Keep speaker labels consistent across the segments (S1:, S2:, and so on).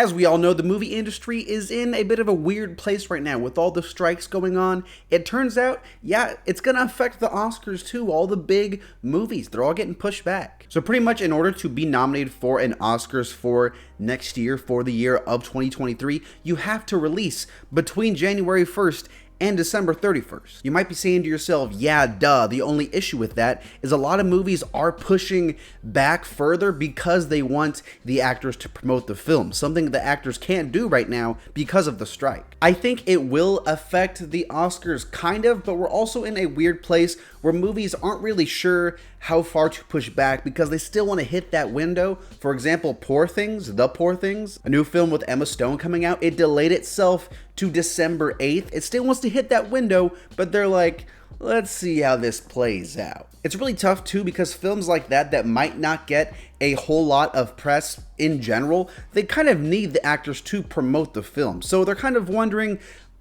S1: As we all know, the movie industry is in a bit of a weird place right now with all the strikes going on. It turns out, yeah, it's going to affect the Oscars too. All the big movies, they're all getting pushed back. So pretty much in order to be nominated for an Oscars for next year, for the year of 2023, you have to release between January 1st and December 31st. You might be saying to yourself, yeah, duh. The only issue with that is a lot of movies are pushing back further because they want the actors to promote the film, something the actors can't do right now because of the strike. I think it will affect the Oscars kind of, but we're also in a weird place where movies aren't really sure how far to push back because they still want to hit that window. For example, Poor Things, The Poor Things, a new film with Emma Stone coming out, it delayed itself to December 8th. It still wants to hit that window, but they're like, let's see how this plays out. It's really tough too because films like that might not get a whole lot of press in general, they kind of need the actors to promote the film. So they're kind of wondering,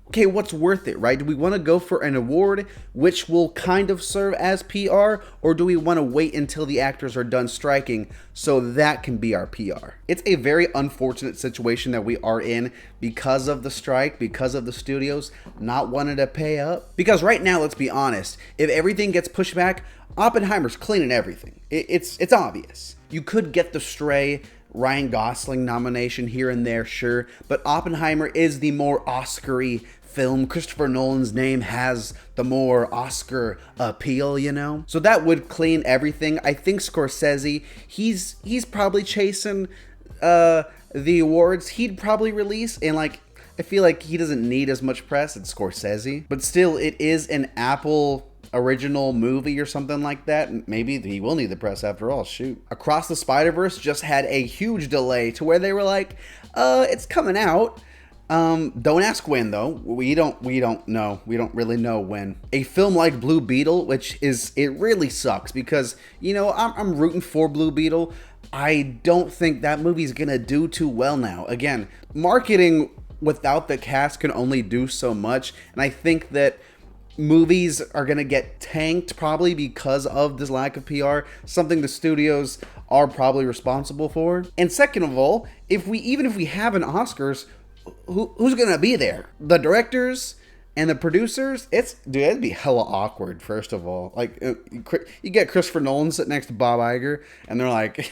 S1: okay, what's worth it, right? Do we want to go for an award which will kind of serve as PR, or do we want to wait until the actors are done striking so that can be our PR? It's a very unfortunate situation that we are in because of the strike, because of the studios not wanting to pay up. Because right now, let's be honest, if everything gets pushed back, Oppenheimer's cleaning everything. It's obvious. You could get the Stray Ryan Gosling nomination here and there, sure, but Oppenheimer is the more Oscar-y film. Christopher Nolan's name has the more Oscar appeal, you know? So that would clean everything. I think Scorsese, he's probably chasing the awards he'd probably release, and like, I feel like he doesn't need as much press as Scorsese, but still, it is an Apple original movie or something like that. Maybe he will need the press after all, shoot. Across the Spider-Verse just had a huge delay to where they were like, it's coming out. Don't ask when though. We don't know. We don't really know when. A film like Blue Beetle, it really sucks because, you know, I'm rooting for Blue Beetle. I don't think that movie's gonna do too well now. Again, marketing without the cast can only do so much, and I think that movies are going to get tanked probably because of this lack of PR, something the studios are probably responsible for. And second of all, even if we have an Oscars, who's going to be there? The directors and the producers? Dude, it'd be hella awkward, first of all. Like, you get Christopher Nolan sitting next to Bob Iger, and they're like,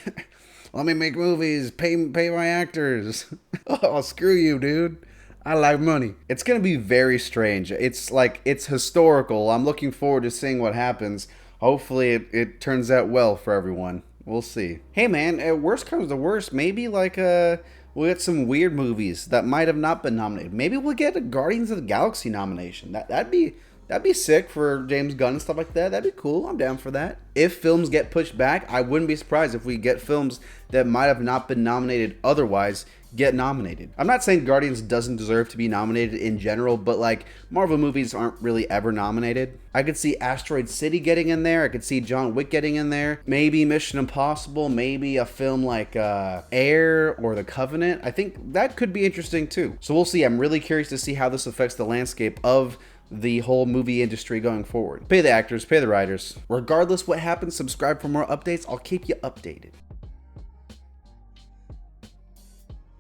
S1: let me make movies, pay my actors. Oh, screw you, dude. I like money. It's going to be very strange. It's historical. I'm looking forward to seeing what happens. Hopefully it turns out well for everyone. We'll see. Hey man, worst comes to worst, maybe we'll get some weird movies that might have not been nominated. Maybe we'll get a Guardians of the Galaxy nomination. That'd be sick for James Gunn and stuff like that. That'd be cool. I'm down for that. If films get pushed back, I wouldn't be surprised if we get films that might have not been nominated otherwise get nominated. I'm not saying Guardians doesn't deserve to be nominated in general, but like Marvel movies aren't really ever nominated. I could see Asteroid City getting in there. I could see John Wick getting in there. Maybe Mission Impossible. Maybe a film like Air or The Covenant. I think that could be interesting too. So we'll see. I'm really curious to see how this affects the landscape of the whole movie industry going forward. Pay the actors, pay the writers. Regardless what happens, subscribe for more updates. I'll keep you updated.